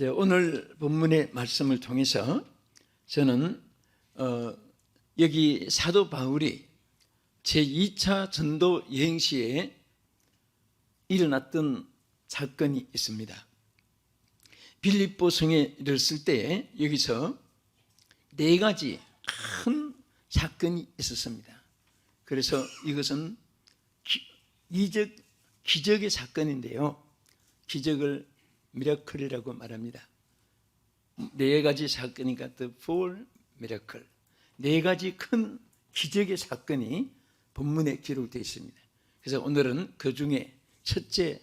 오늘 본문의 말씀을 통해서 저는 여기 사도 바울이 제2차 전도 여행 시에 일어났던 사건이 있습니다. 빌립보 성에 이르렀을 때 여기서 4가지 큰 사건이 있었습니다. 그래서 이것은 기적의 사건인데요, 기적을 미라클이라고 말합니다. 4가지 사건이니까 the four miracle, 4가지 큰 기적의 사건이 본문에 기록되어 있습니다. 그래서 오늘은 그 중에 첫째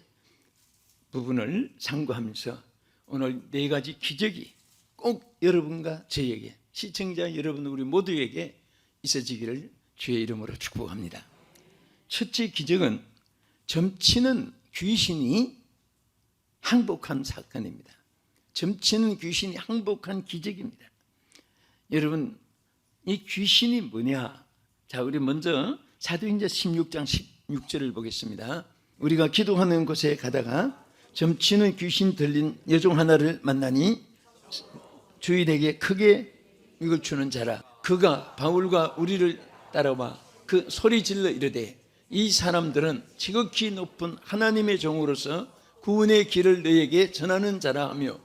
부분을 참고하면서 오늘 4가지 기적이 꼭 여러분과 저에게, 시청자 여러분, 우리 모두에게 있어지기를 주의 이름으로 축복합니다. 첫째 기적은 점치는 귀신이 항복한 사건입니다. 점치는 귀신이 항복한 기적입니다. 여러분, 이 귀신이 뭐냐? 자, 우리 먼저 사도행전 16장 16절을 보겠습니다. 우리가 기도하는 곳에 가다가 점치는 귀신 들린 여종 하나를 만나니 주인에게 크게 이걸 주는 자라. 그가 바울과 우리를 따라와 그 소리 질러 이르되, 이 사람들은 지극히 높은 하나님의 종으로서 구원의 길을 너에게 전하는 자라 하며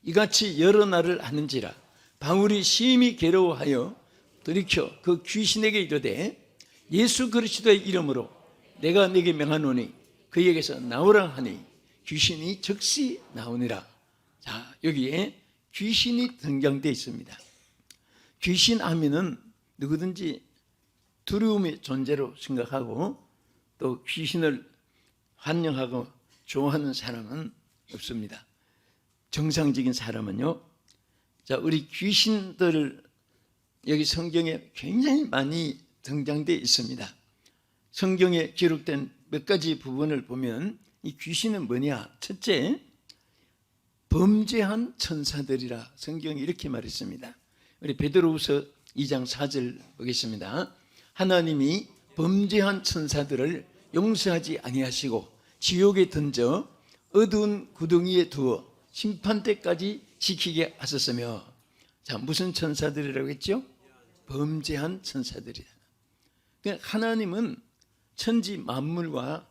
이같이 여러 날을 하는지라. 바울이 심히 괴로워하여 돌이켜 그 귀신에게 이르되, 예수 그리스도의 이름으로 내가 네게 명하노니 그에게서 나오라 하니 귀신이 즉시 나오니라. 자, 여기에 귀신이 등장되어 있습니다. 귀신 하면은 누구든지 두려움의 존재로 생각하고 또 귀신을 환영하고 좋아하는 사람은 없습니다. 정상적인 사람은요. 자, 우리 귀신들 여기 성경에 굉장히 많이 등장되어 있습니다. 성경에 기록된 몇 가지 부분을 보면 이 귀신은 뭐냐? 첫째, 범죄한 천사들이라 성경이 이렇게 말했습니다. 우리 베드로후서 2장 4절 보겠습니다. 하나님이 범죄한 천사들을 용서하지 아니하시고 지옥에 던져 어두운 구덩이에 두어 심판 때까지 지키게 하셨으며. 자, 무슨 천사들이라고 했죠? 범죄한 천사들이다. 그러니까 하나님은 천지 만물과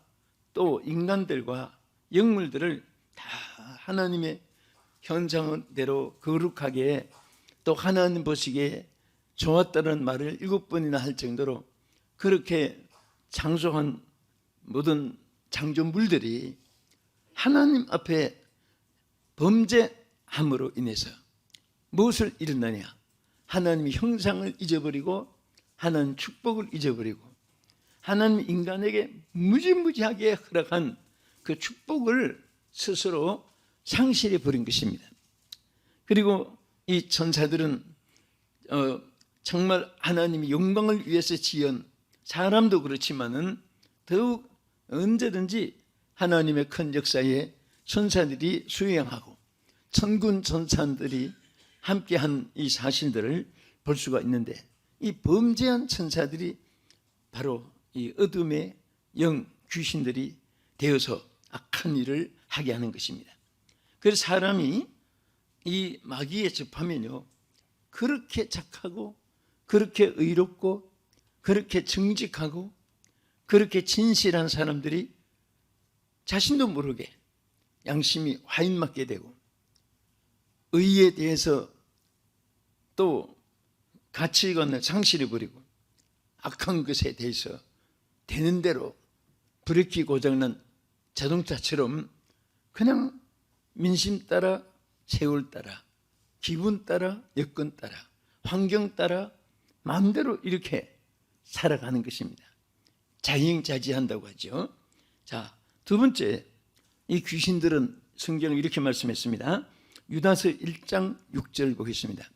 또 인간들과 영물들을 다 하나님의 형상대로 거룩하게, 또 하나님 보시기에 좋았다는 말을 7번이나 할 정도로 그렇게 창조한 모든 창조물들이 하나님 앞에 범죄함으로 인해서 무엇을 잃었느냐? 하나님의 형상을 잊어버리고 하나님 축복을 잊어버리고 하나님 인간에게 무지무지하게 허락한 그 축복을 스스로 상실해 버린 것입니다. 그리고 이 천사들은 정말 하나님의 영광을 위해서 지은, 사람도 그렇지만은 더욱 언제든지 하나님의 큰 역사에 천사들이 수행하고 천군 천사들이 함께한 이 사실들을 볼 수가 있는데, 이 범죄한 천사들이 바로 이 어둠의 영 귀신들이 되어서 악한 일을 하게 하는 것입니다. 그래서 사람이 이 마귀에 접하면요, 그렇게 착하고 그렇게 의롭고 그렇게 정직하고 그렇게 진실한 사람들이 자신도 모르게 양심이 화인맞게 되고 의에 대해서 또 가치관을 상실해버리고 악한 것에 대해서 되는 대로 브레이크 고장난 자동차처럼 그냥 민심 따라, 세월 따라, 기분 따라, 여건 따라, 환경 따라 마음대로 이렇게 살아가는 것입니다. 자행자지한다고 하죠. 자, 두 번째, 이 귀신들은 성경을 이렇게 말씀했습니다. 유다서 1장 6절 보겠습니다.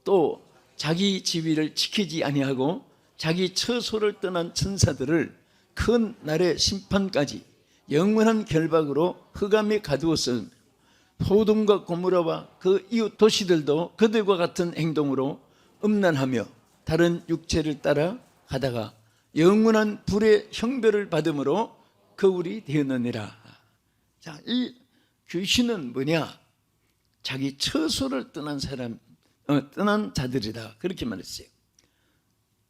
또 자기 지위를 지키지 아니하고 자기 처소를 떠난 천사들을 큰 날의 심판까지 영원한 결박으로 흑암에 가두었음. 소돔과 고모라와 그 이웃 도시들도 그들과 같은 행동으로 음란하며 다른 육체를 따라 가다가 영원한 불의 형벌을 받음으로 거울이 되었느니라. 자, 이 귀신은 뭐냐? 자기 처소를 떠난 떠난 자들이다, 그렇게 말했어요.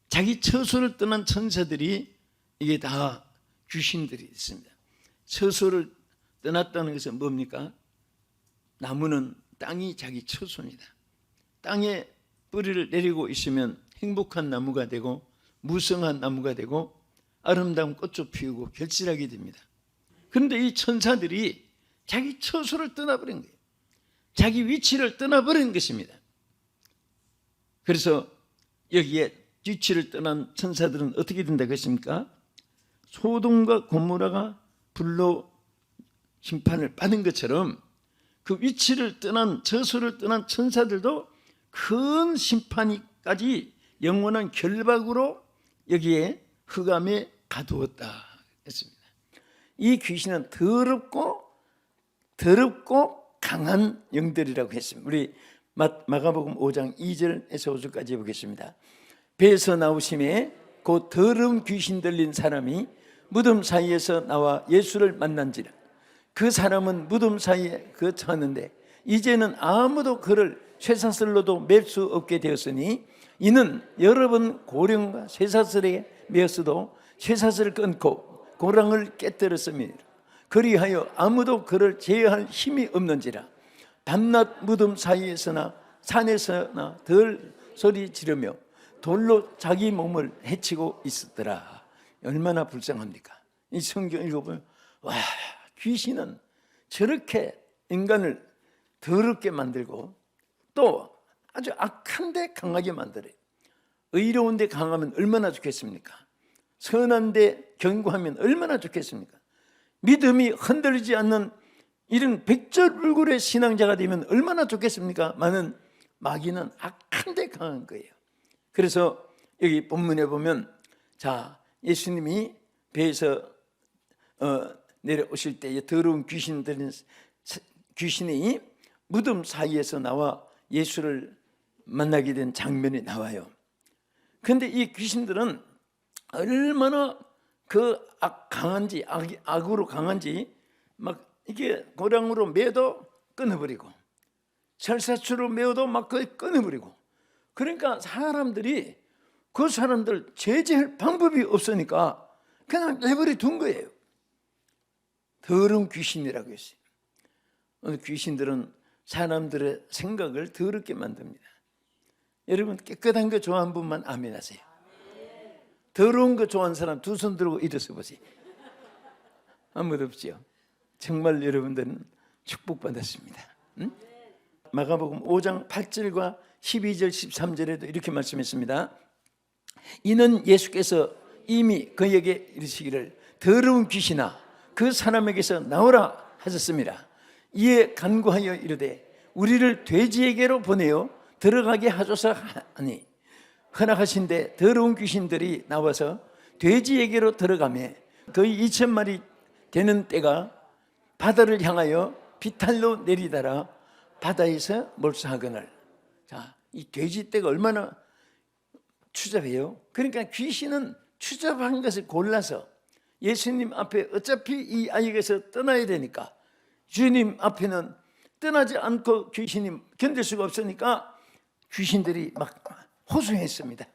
자기 처소를 떠난 천사들이 이게 다 귀신들이 있습니다. 처소를 떠났다는 것은 뭡니까? 나무는 땅이 자기 처소입니다. 땅에 뿌리를 내리고 있으면 행복한 나무가 되고 무성한 나무가 되고 아름다운 꽃도 피우고 결실하게 됩니다. 그런데 이 천사들이 자기 처소를 떠나버린 거예요. 자기 위치를 떠나버린 것입니다. 그래서 여기에 위치를 떠난 천사들은 어떻게 된다고 했습니까? 소돔과 고모라가 불로 심판을 받은 것처럼 그 위치를 떠난, 처소를 떠난 천사들도 큰 심판이까지 영원한 결박으로 여기에 흑암에 가두었다 했습니다. 이 귀신은 더럽고 강한 영들이라고 했습니다. 우리 마가복음 5장 2절에서 5절까지 보겠습니다. 배에서 나오심에 곧 더러운 귀신 들린 사람이 무덤 사이에서 나와 예수를 만난지라. 그 사람은 무덤 사이에 거처하는데 이제는 아무도 그를 쇠사슬로도 맬 수 없게 되었으니 이는 여러 번 고령과 쇠사슬에 매었어도 쇠사슬을 끊고 고랑을 깨뜨렸습니다. 그리하여 아무도 그를 제어할 힘이 없는지라. 밤낮 무덤 사이에서나 산에서나 덜 소리 지르며 돌로 자기 몸을 해치고 있었더라. 얼마나 불쌍합니까? 이 성경 읽어보면 와, 귀신은 저렇게 인간을 더럽게 만들고 또 아주 악한데 강하게 만들어요. 의로운데 강하면 얼마나 좋겠습니까? 선한데 견고하면 얼마나 좋겠습니까? 믿음이 흔들리지 않는 이런 백절불굴의 신앙자가 되면 얼마나 좋겠습니까? 많은 마귀는 악한데 강한 거예요. 그래서 여기 본문에 보면 자, 예수님이 배에서 내려오실 때 더러운 귀신이 무덤 사이에서 나와 예수를 만나게 된 장면이 나와요. 그런데 이 귀신들은 얼마나 강한지, 악으로 강한지, 막 이게 고랑으로 매도 끊어버리고 설사추로 매어도 막 끊어버리고, 그러니까 사람들이 그 사람들 제재할 방법이 없으니까 그냥 내버려 둔 거예요. 더러운 귀신이라고 했어요. 귀신들은 사람들의 생각을 더럽게 만듭니다. 여러분 깨끗한 거 좋아하는 분만 아멘 하세요. 더러운 거 좋아하는 사람 두 손 들고 일어서 보세요. 아무도 없죠. 정말 여러분들은 축복받았습니다. 응? 마가복음 5장 8절과 12절 13절에도 이렇게 말씀했습니다. 이는 예수께서 이미 그에게 이르시기를 더러운 귀신아 그 사람에게서 나오라 하셨습니다. 이에 간구하여 이르되 우리를 돼지에게로 보내어 들어가게 하소서 하니 허락하신데 더러운 귀신들이 나와서 돼지에게로 들어가며 거의 2,000마리 되는 떼가 바다를 향하여 비탈로 내리다라 바다에서 몰수하거늘. 자, 이 돼지 떼가 얼마나 추잡해요. 그러니까 귀신은 추잡한 것을 골라서 예수님 앞에 어차피 이 아이에게서 떠나야 되니까 주님 앞에는 떠나지 않고 귀신이 견딜 수가 없으니까 귀신들이 막 호소했습니다.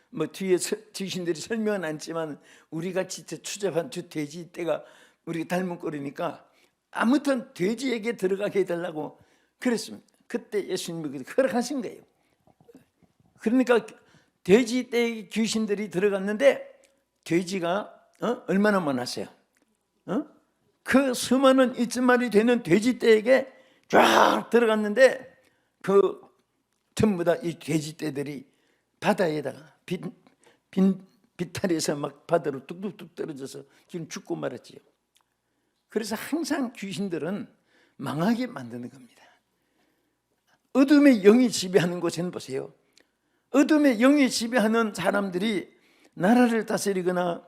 뭐 뒤에 귀신들이 설명은 않지만 우리같이 추잡한 저 돼지 떼가 우리가 닮은 꼴이니까 아무튼 돼지에게 들어가게 해달라고 그랬습니다. 그때 예수님이 허락하신 거예요. 그러니까 돼지 떼에 귀신들이 들어갔는데 돼지가 얼마나 많았어요? 그 수많은 2,000마리 되는 돼지 떼에게 쫙 들어갔는데 그 전부 다 이 돼지 떼들이 바다에다가 비탈에서 막 바다로 뚝뚝뚝 떨어져서 지금 죽고 말았지요. 그래서 항상 귀신들은 망하게 만드는 겁니다. 어둠의 영이 지배하는 곳에는 보세요. 어둠의 영이 지배하는 사람들이 나라를 다스리거나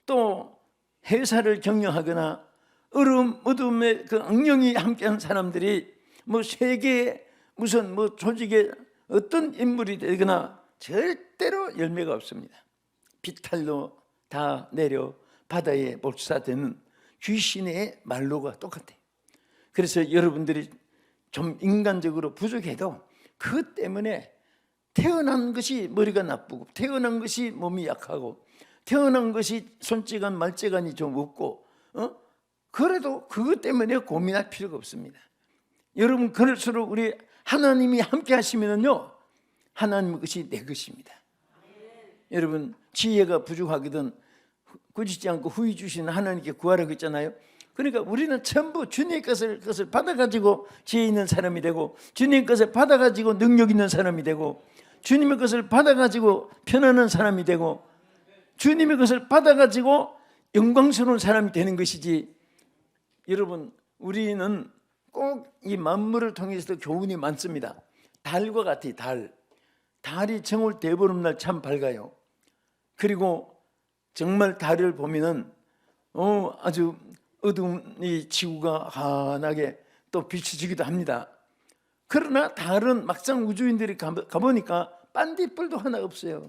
또 회사를 경영하거나 어둠의 그 악령이 함께한 사람들이 뭐 세계에 무슨 뭐 조직에 어떤 인물이 되거나 절대로 열매가 없습니다. 비탈로 다 내려 바다에 몰수되는 귀신의 말로가 똑같아요. 그래서 여러분들이 좀 인간적으로 부족해도 그 때문에 태어난 것이 머리가 나쁘고, 태어난 것이 몸이 약하고, 태어난 것이 손재간 말재간이 좀 없고, 그래도 그것 때문에 고민할 필요가 없습니다. 여러분, 그럴수록 우리 하나님이 함께 하시면요, 하나님의 것이 내 것입니다. 여러분, 지혜가 부족하거든 꾸짖지 않고 후히 주시는 하나님께 구하라고 했잖아요. 그러니까 우리는 전부 주님의 것을 받아가지고 지혜 있는 사람이 되고, 주님의 것을 받아가지고 능력 있는 사람이 되고, 주님의 것을 받아가지고 편안한 사람이 되고, 주님의 것을 받아가지고 영광스러운 사람이 되는 것이지. 여러분, 우리는 꼭 이 만물을 통해서도 교훈이 많습니다. 달과 같아요. 달이 정월 대보름날 참 밝아요. 그리고 정말 달을 보면은 아주 어두운 이 지구가 환하게 또 비춰지기도 합니다. 그러나 달은 막상 우주인들이 가보니까 반딧불도 하나 없어요.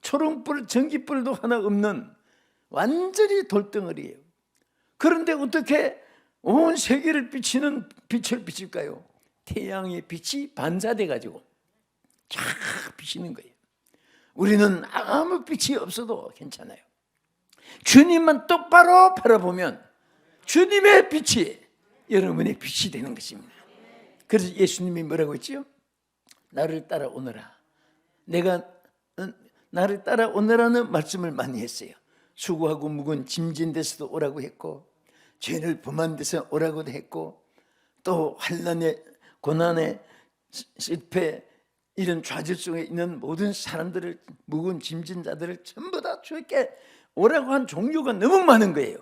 초롱불, 전기불도 하나 없는 완전히 돌덩어리예요. 그런데 어떻게 온 세계를 비치는 빛을 비칠까요? 태양의 빛이 반사돼 가지고 쫙 비치는 거예요. 우리는 아무 빛이 없어도 괜찮아요. 주님만 똑바로 바라보면 주님의 빛이 여러분의 빛이 되는 것입니다. 그래서 예수님이 뭐라고 했지요? 나를 따라오너라. 내가 나를 따라오너라는 말씀을 많이 했어요. 수고하고 무거운 짐진 데서도 오라고 했고, 죄를 범한 데서 오라고도 했고, 또 환난에, 고난에, 실패, 이런 좌절 속에 있는 모든 사람들을, 무거운 짐진 자들을 전부 다 주님께 오라고 한 종류가 너무 많은 거예요.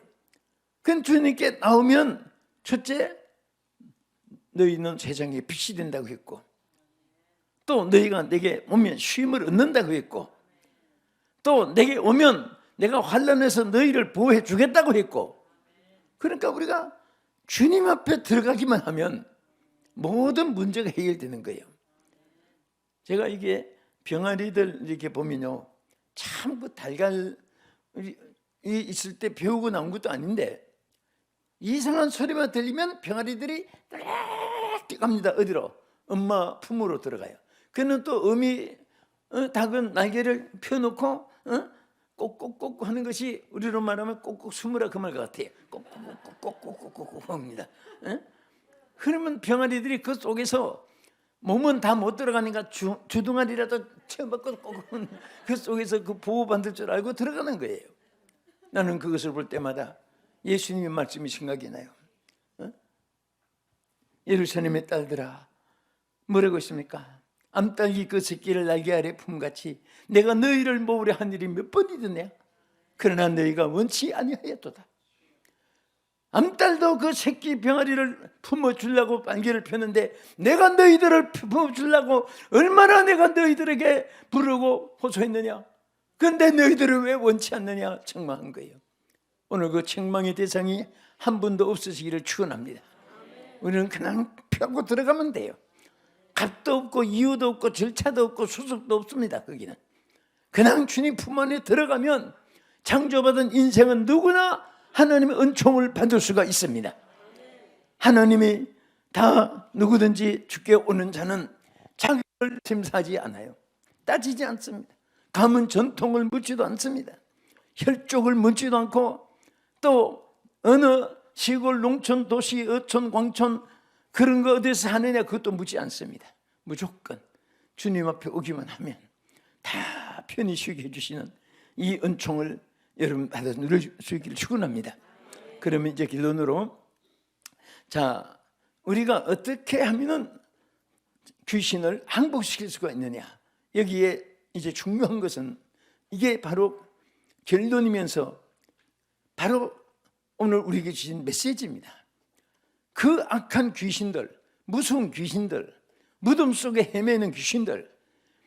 그럼 주님께 나오면 첫째, 너희는 세상에 빛이 된다고 했고, 또 너희가 내게 오면 쉼을 얻는다고 했고, 또 내게 오면 내가 환난에서 너희를 보호해 주겠다고 했고, 그러니까 우리가 주님 앞에 들어가기만 하면 모든 문제가 해결되는 거예요. 제가 이게 병아리들 이렇게 보면요, 참 그 달걀이 있을 때 배우고 나온 것도 아닌데 이상한 소리만 들리면 병아리들이 딱 갑니다. 어디로? 엄마 품으로 들어가요. 그는 또 어미 닭은 날개를 펴놓고 꼭꼭꼭 하는 것이 우리로 말하면 꼭꼭 숨으라 그 말 같아요. 꼭꼭꼭꼭꼭꼭 합니다. 그러면 병아리들이 그 속에서 몸은 다 못 들어가니까 주둥아리라도 채워박고 그 속에서 그 보호받을 줄 알고 들어가는 거예요. 나는 그것을 볼 때마다 예수님의 말씀이 생각이 나요. 예루살렘의 딸들아, 뭐라고 했습니까? 암딸기 그 새끼를 날개 아래 품같이 내가 너희를 모으려 한 일이 몇 번이더냐? 그러나 너희가 원치 아니하였도다. 암딸도 그 새끼 병아리를 품어주려고 날개를 펴는데 내가 너희들을 품어주려고 얼마나 내가 너희들에게 부르고 호소했느냐? 그런데 너희들을 왜 원치 않느냐? 책망한 거예요. 오늘 그 책망의 대상이 한 분도 없으시기를 축원합니다. 우리는 그냥 펴고 들어가면 돼요. 값도 없고 이유도 없고 절차도 없고 수속도 없습니다. 거기는 그냥 주님 품 안에 들어가면 창조받은 인생은 누구나 하나님의 은총을 받을 수가 있습니다. 하나님이 다 누구든지 주께 오는 자는 자격을 심사하지 않아요. 따지지 않습니다. 가문 전통을 묻지도 않습니다. 혈족을 묻지도 않고, 또 어느 시골, 농촌, 도시, 어촌, 광촌 그런 거 어디서 하느냐 그것도 묻지 않습니다. 무조건 주님 앞에 오기만 하면 다 편히 쉬게 해주시는 이 은총을 여러분 받아 누릴 수 있기를 축원합니다. 그러면 이제 결론으로, 자, 우리가 어떻게 하면은 귀신을 항복시킬 수가 있느냐, 여기에 이제 중요한 것은 이게 바로 결론이면서 바로 오늘 우리에게 주신 메시지입니다. 그 악한 귀신들, 무서운 귀신들, 무덤 속에 헤매는 귀신들,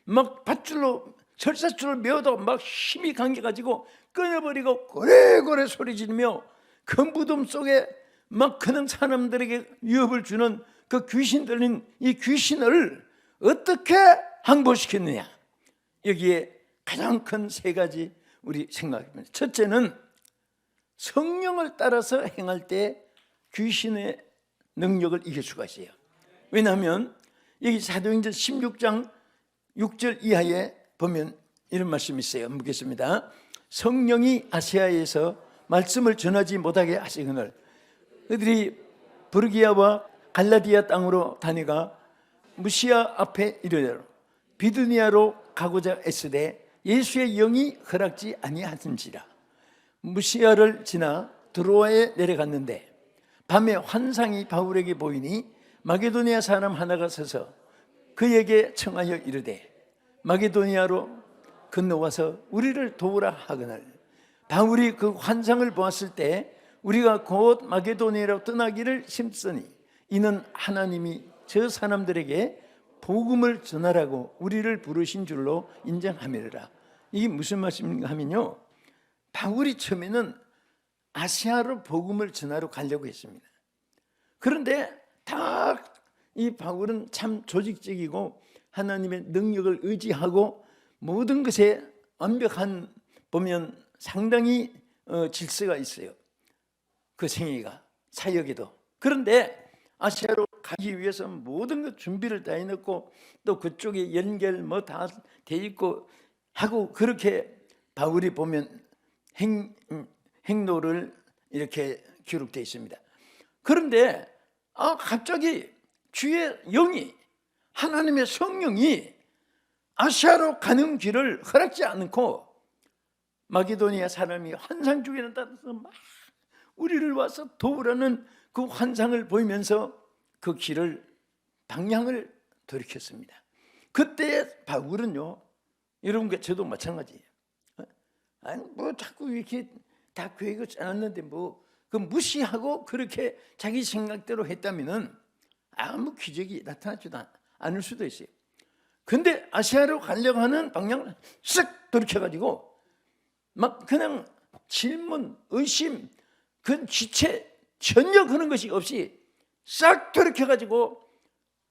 막 밧줄로 철사줄을 메어도 막 힘이 감겨가지고 끊어버리고 고래고래 소리 지르며 그 무덤 속에 막 그런 사람들에게 위협을 주는 그 귀신 들린 이 귀신을 어떻게 항복시켰느냐, 여기에 가장 큰 세 가지 우리 생각입니다. 첫째는 성령을 따라서 행할 때 귀신의 능력을 이길 수가 있어요. 왜냐하면 여기 사도행전 16장 6절 이하에 보면 이런 말씀이 있어요. 묻겠습니다. 성령이 아시아에서 말씀을 전하지 못하게 하시거늘 그들이 부르기아와 갈라디아 땅으로 다니가 무시아 앞에 이르러 비두니아로 가고자 애쓰되 예수의 영이 허락지 아니하신지라. 무시아를 지나 드로아에 내려갔는데 밤에 환상이 바울에게 보이니 마게도니아 사람 하나가 서서 그에게 청하여 이르되 마게도니아로 건너와서 우리를 도우라 하거늘 바울이 그 환상을 보았을 때 우리가 곧 마게도니아로 떠나기를 심쓰니 이는 하나님이 저 사람들에게 복음을 전하라고 우리를 부르신 줄로 인정함이라. 이게 무슨 말씀인가 하면요, 바울이 처음에는 아시아로 복음을 전하러 가려고 했습니다. 그런데 다 이 바울은 참 조직적이고 하나님의 능력을 의지하고 모든 것에 완벽한, 보면 상당히 질서가 있어요. 그 생애가 사역에도. 그런데 아시아로 가기 위해서 모든 것 준비를 다 해놓고 또 그쪽에 연결 뭐 다 돼 있고 하고 그렇게 바울이 보면 행로를 이렇게 기록되어 있습니다. 그런데 갑자기 주의 영이, 하나님의 성령이 아시아로 가는 길을 허락지 않고 마게도니아 사람이 환상 중에 나타나서 막 우리를 와서 도우라는 그 환상을 보이면서 그 길을, 방향을 돌이켰습니다. 그때 바울은요, 여러분과 저도 마찬가지예요. 아니 뭐 자꾸 이렇게 다 계획을 짜놨는데 뭐 그 무시하고 그렇게 자기 생각대로 했다면은 아무 기적이 나타나지도 않을 수도 있어요. 근데 아시아로 가려고 하는 방향을 쓱 돌이켜가지고 막 그냥 질문, 의심, 그 지체 전혀 그런 것이 없이 싹 돌이켜가지고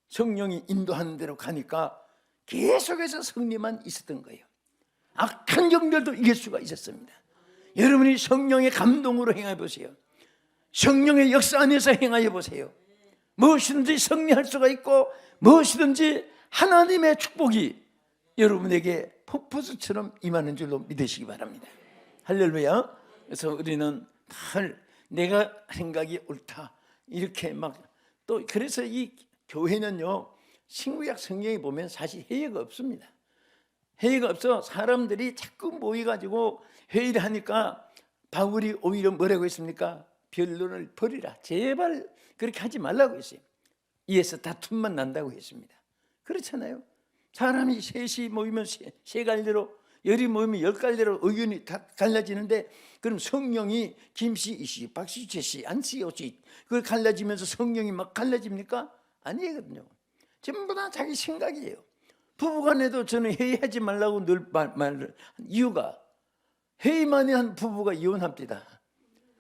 성령이 인도하는 대로 가니까 계속해서 승리만 있었던 거예요. 악한 영들도 이길 수가 있었습니다. 여러분이 성령의 감동으로 행해 보세요. 성령의 역사 안에서 행하여 보세요. 무엇이든지 승리할 수가 있고 무엇이든지 하나님의 축복이 여러분에게 폭포수처럼 임하는 줄로 믿으시기 바랍니다. 할렐루야. 그래서 우리는 늘 내가 생각이 옳다 이렇게 막, 또 그래서 이 교회는요, 신구약 성경에 보면 사실 회의가 없습니다. 회의가 없어. 사람들이 자꾸 모여가지고 회의를 하니까 바울이 오히려 뭐라고 했습니까? 변론을 버리라, 제발 그렇게 하지 말라고 했어요. 이에서 다툼만 난다고 했습니다. 그렇잖아요. 사람이 셋이 모이면 세 갈래로, 열이 모이면 열 갈래로 의견이 다 갈라지는데, 그럼 성령이 김씨, 이씨, 박씨, 최씨, 안씨, 오씨 그걸 갈라지면서 성령이 막 갈라집니까? 아니거든요. 전부 다 자기 생각이에요. 부부간에도 저는 회의하지 말라고 늘 말을 이유가, 회의만이 한 부부가 이혼합니다.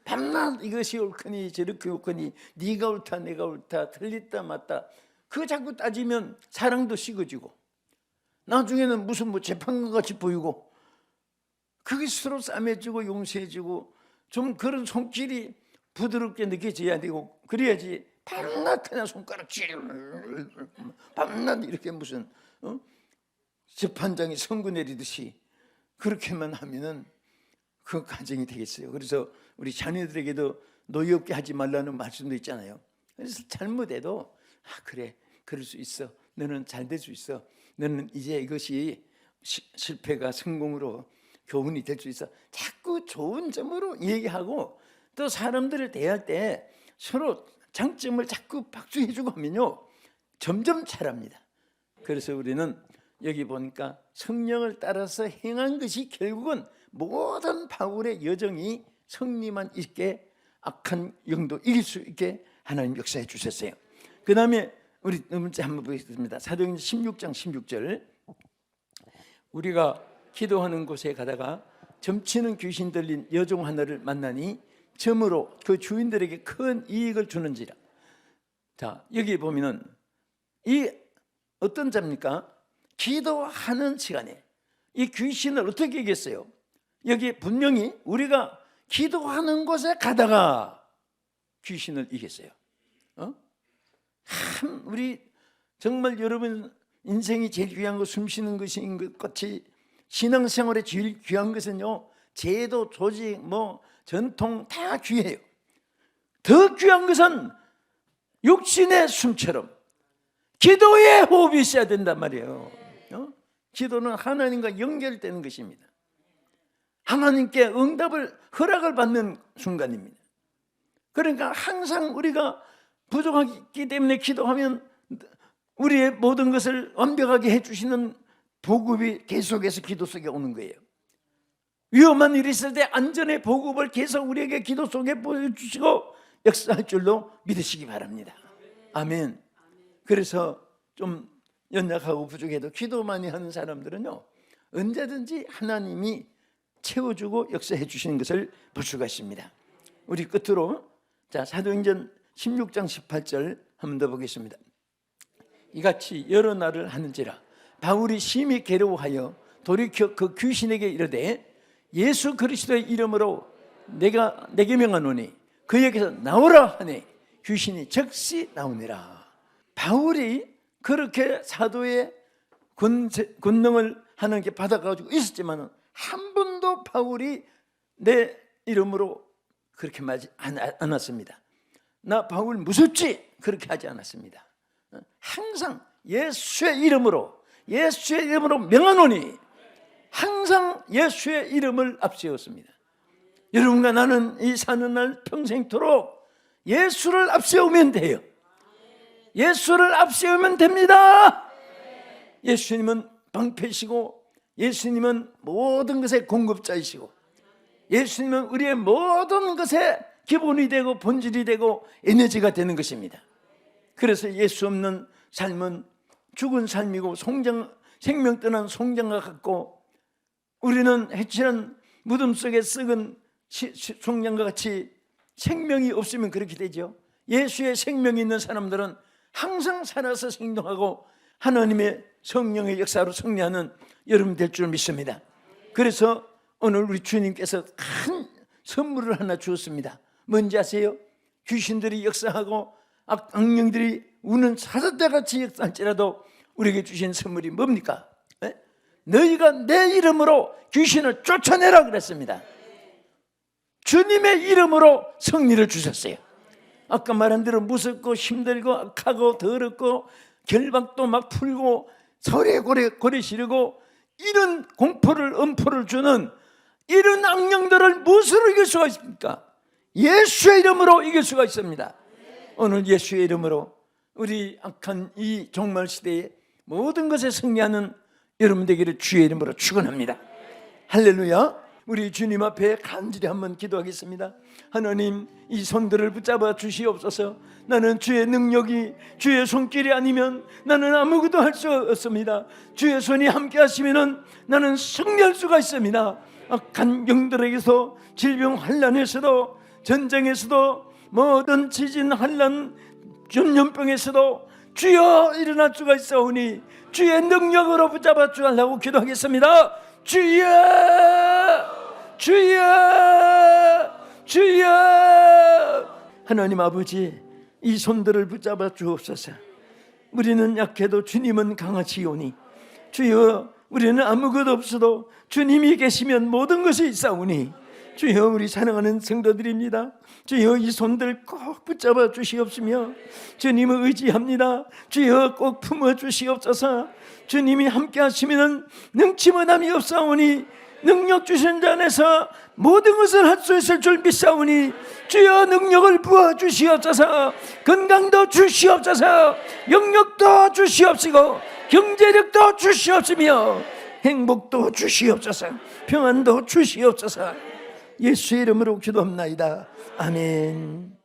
밤낮 이것이 옳거니 저렇게 옳거니, 네가 옳다 내가 옳다, 틀렸다 맞다, 그거 자꾸 따지면 사랑도 식어지고 나중에는 무슨 뭐 재판관 같이 보이고, 그게 서로 싸매지고 용서해지고 좀 그런 손길이 부드럽게 느껴져야 되고, 그래야지 밤낮 그냥 손가락질, 밤낮 이렇게 무슨 재판장이 선고 내리듯이 그렇게만 하면은 그 가정이 되겠어요. 그래서 우리 자녀들에게도 노엽게 하지 말라는 말씀도 있잖아요. 그래서 잘못해도 그래, 그럴 수 있어, 너는 잘 될 수 있어, 너는 이제 이것이 실패가 성공으로 교훈이 될 수 있어, 자꾸 좋은 점으로 얘기하고, 또 사람들을 대할 때 서로 장점을 자꾸 박수해주고 하면요 점점 잘합니다. 그래서 우리는 여기 보니까 성령을 따라서 행한 것이 결국은 모든 바울의 여정이 승리만 있게, 악한 영도 이길 수 있게 하나님 역사해 주셨어요. 그 다음에 우리 문제 한번 보겠습니다. 사도행전 16장 16절. 우리가 기도하는 곳에 가다가 점치는 귀신 들린 여종 하나를 만나니 점으로 그 주인들에게 큰 이익을 주는지라. 자, 여기 보면은 이 어떤 자입니까? 기도하는 시간에 이 귀신을 어떻게 이겼어요? 여기 분명히 우리가 기도하는 곳에 가다가 귀신을 이겼어요. 우리 정말 여러분 인생이 제일 귀한 거 숨 쉬는 것인 것 같이 신앙생활에 제일 귀한 것은요, 제도, 조직, 전통 다 귀해요. 더 귀한 것은 육신의 숨처럼 기도의 호흡이 있어야 된단 말이에요. 기도는 하나님과 연결되는 것입니다. 하나님께 응답을, 허락을 받는 순간입니다. 그러니까 항상 우리가 부족하기 때문에 기도하면 우리의 모든 것을 완벽하게 해주시는 보급이 계속해서 기도 속에 오는 거예요. 위험한 일이 있을 때 안전의 보급을 계속 우리에게 기도 속에 보여주시고 역사할 줄로 믿으시기 바랍니다. 아멘. 그래서 좀 연약하고 부족해도 기도 많이 하는 사람들은요, 언제든지 하나님이 채워주고 역사해 주시는 것을 볼 수가 있습니다. 우리 끝으로 사도행전 16장 18절 한 번 더 보겠습니다. 이같이 여러 날을 하는지라 바울이 심히 괴로워하여 돌이켜 그 귀신에게 이르되 예수 그리스도의 이름으로 내가 내게 명하노니 그에게서 나오라 하니 귀신이 즉시 나오니라. 바울이 그렇게 사도의 권능을 하나님께 받아가지고 있었지만 한 번도 바울이 내 이름으로 그렇게 말하지 않았습니다. 나 바울 무섭지? 그렇게 하지 않았습니다. 항상 예수의 이름으로 명하노니 항상 예수의 이름을 앞세웠습니다. 여러분과 나는 이 사는 날 평생토록 예수를 앞세우면 돼요. 예수를 앞세우면 됩니다. 예수님은 방패시고 예수님은 모든 것의 공급자이시고 예수님은 우리의 모든 것의 기본이 되고 본질이 되고 에너지가 되는 것입니다. 그래서 예수 없는 삶은 죽은 삶이고 생명 떠난 송장과 같고 우리는 해치는 무덤 속에 썩은 송장과 같이 생명이 없으면 그렇게 되죠. 예수의 생명이 있는 사람들은 항상 살아서 행동하고 하나님의 성령의 역사로 승리하는 여러분 될 줄 믿습니다. 그래서 오늘 우리 주님께서 큰 선물을 하나 주었습니다. 뭔지 아세요? 귀신들이 역사하고 악령들이 우는 사자떼같이 역사할지라도 우리에게 주신 선물이 뭡니까? 너희가 내 이름으로 귀신을 쫓아내라 그랬습니다. 주님의 이름으로 승리를 주셨어요. 아까 말한 대로 무섭고 힘들고 악하고 더럽고 결박도 막 풀고 소리고래 지르고 이런 공포를 엄포를 주는 이런 악령들을 무엇으로 이길 수가 있습니까? 예수의 이름으로 이길 수가 있습니다. 오늘 예수의 이름으로 우리 악한 이 종말 시대에 모든 것에 승리하는 여러분 되기를 주의 이름으로 축원합니다. 할렐루야. 우리 주님 앞에 간절히 한번 기도하겠습니다. 하나님, 이 손들을 붙잡아 주시옵소서. 나는 주의 능력이 주의 손길이 아니면 나는 아무것도 할 수 없습니다. 주의 손이 함께 하시면 나는 승리할 수가 있습니다. 악한 영들에게서 질병 환난에서도 전쟁에서도 모든 지진 환난 전염병에서도 주여 일어날 수가 있사오니 주의 능력으로 붙잡아 주달라고 기도하겠습니다. 주여 하나님 아버지, 이 손들을 붙잡아 주옵소서. 우리는 약해도 주님은 강하시오니 주여 우리는 아무것도 없어도 주님이 계시면 모든 것이 있사오니 주여 우리 사랑하는 성도들입니다. 주여 이 손들 꼭 붙잡아 주시옵시며 주님을 의지합니다. 주여 꼭 품어 주시옵소서. 주님이 함께 하시면 능치무남이 없사오니 능력 주신 자 안에서 모든 것을 할 수 있을 줄 믿사오니 주여 능력을 부어 주시옵소서. 건강도 주시옵소서. 영력도 주시옵시고 경제력도 주시옵시며 행복도 주시옵소서. 평안도 주시옵소서. 예수의 이름으로 기도합나이다. 아멘.